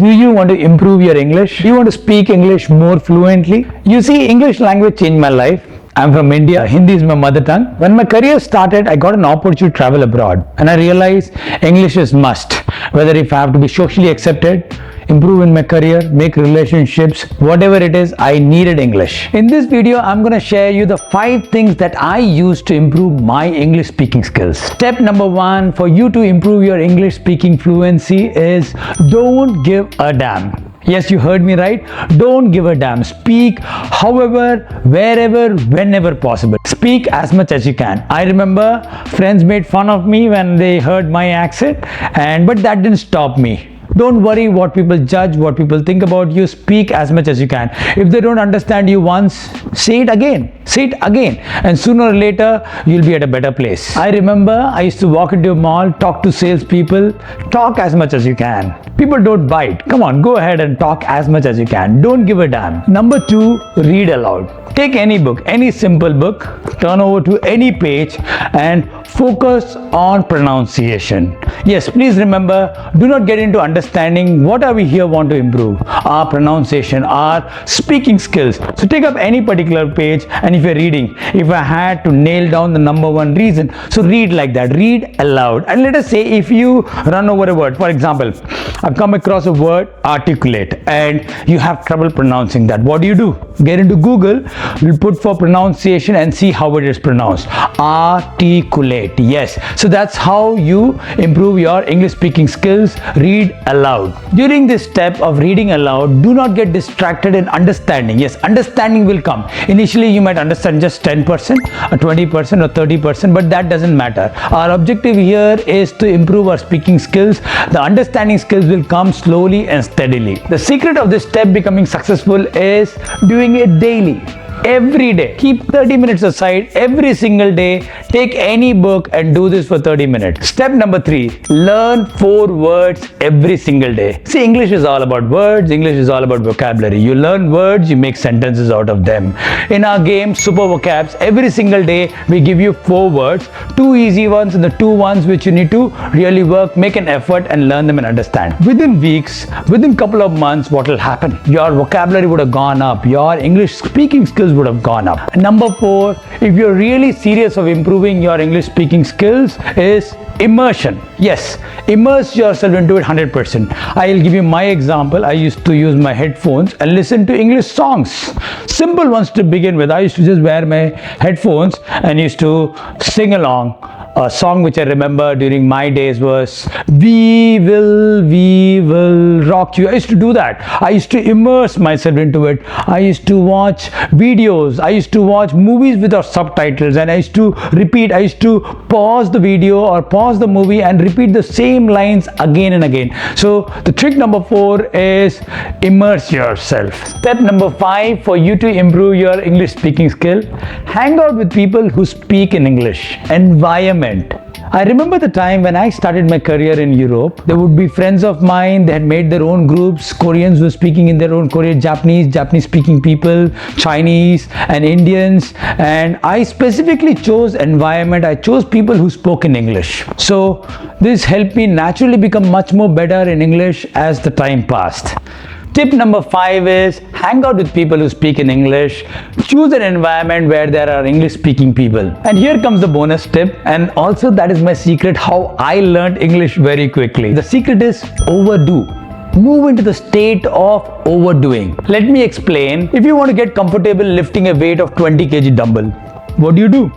Do you want to improve your English? Do you want to speak English more fluently? You see, English language changed my life. I'm from India. Hindi is my mother tongue. When my career started, I got an opportunity to travel abroad, and I realized English is must. Whether if I have to be socially accepted, improve in my career, make relationships, whatever it is, I needed English. In this video, I'm going to share you the 5 things that I use to improve my English speaking skills. Step number 1 for you to improve your English speaking fluency is don't give a damn. Yes, you heard me right. Don't give a damn. Speak however, wherever, whenever possible. Speak as much as you can. I remember friends made fun of me when they heard my accent, but that didn't stop me. Don't worry what people judge, what people think about you. Speak as much as you can. If they don't understand you once, say it again. Say it again. And sooner or later, you'll be at a better place. I remember I used to walk into a mall, talk to salespeople. Talk as much as you can. People don't bite. Come on, go ahead and talk as much as you can. Don't give a damn. Number 2, read aloud. Take any book, any simple book, turn over to any page and focus on pronunciation. Yes, please remember, do not get into understanding what are we here want to improve. Our pronunciation, our speaking skills. So take up any particular page, and if you're reading, if I had to nail down the number 1 reason, so read like that, read aloud. And let us say if you run over a word, for example, I've come across a word articulate and you have trouble pronouncing that. What do? Get into Google, you'll put for pronunciation and see how it is pronounced. Articulate. Yes. So that's how you improve your English speaking skills. Read aloud. During this step of reading aloud, do not get distracted in understanding. Yes, understanding will come. Initially, you might understand just 10%, or 20%, or 30%, but that doesn't matter. Our objective here is to improve our speaking skills. The understanding skills will come slowly and steadily. The secret of this step becoming successful is doing it daily. Every day. Keep 30 minutes aside every single day. Take any book and do this for 30 minutes. Step number 3, learn 4 words every single day. See, English is all about words. English is all about vocabulary. You learn words, you make sentences out of them. In our game, Super Vocabs, every single day we give you 4 words, 2 easy ones and the 2 ones which you need to really work, make an effort and learn them and understand. Within weeks, within couple of months, what will happen? Your vocabulary would have gone up. Your English speaking skills would have gone up. Number 4, if you're really serious of improving your English speaking skills, is immersion. Yes, immerse yourself into it 100%. I'll give you my example. I used to use my headphones and listen to English songs. Simple ones to begin with. I used to just wear my headphones and used to sing along. A song which I remember during my days was We Will Rock You. I used to do that. I used to immerse myself into it. I used to watch videos. I used to watch movies without subtitles, and I used to repeat. I used to pause the video or pause the movie and repeat the same lines again and again. So the trick number 4 is immerse yourself. Step number 5 for you to improve your English speaking skill, hang out with people who speak in English. Environment. I remember the time when I started my career in Europe. There would be friends of mine, they had made their own groups. Koreans were speaking in their own Korean, Japanese speaking people, Chinese and Indians. And I specifically chose environment. I chose people who spoke in English. So this helped me naturally become much more better in English as the time passed. Tip number 5 is hang out with people who speak in English. Choose an environment where there are English speaking people. And here comes the bonus tip, and also that is my secret how I learned English very quickly. The secret is overdo. Move into the state of overdoing. Let me explain. If you want to get comfortable lifting a weight of 20 kg dumbbell, what do?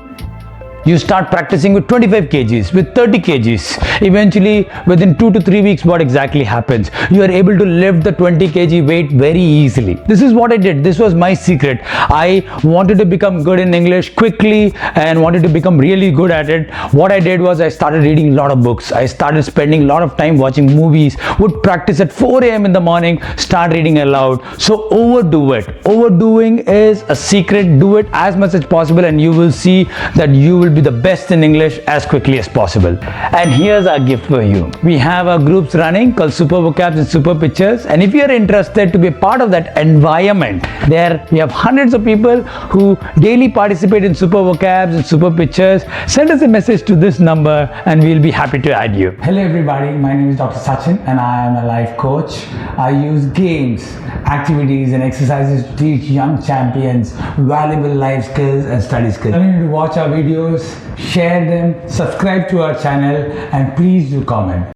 You start practicing with 25 kgs, with 30 kgs. Eventually, within 2 to 3 weeks, what exactly happens? You are able to lift the 20 kg weight very easily. This is what I did. This was my secret. I wanted to become good in English quickly and wanted to become really good at it. What I did was I started reading a lot of books. I started spending a lot of time watching movies, would practice at 4 a.m. in the morning, start reading aloud. So overdo it. Overdoing is a secret. Do it as much as possible and you will see that you will be the best in English as quickly as possible. And here's our gift for you. We have our groups running called Super Vocabs and Super Pictures, and if you're interested to be a part of that environment, there we have hundreds of people who daily participate in Super Vocabs and Super Pictures. Send us a message to this number and we'll be happy to add you. Hello everybody, my name is Dr. Sachin and I am a life coach. I use games, activities and exercises to teach young champions valuable life skills and study skills. I want you to watch our videos, share them, subscribe to our channel, and please do comment.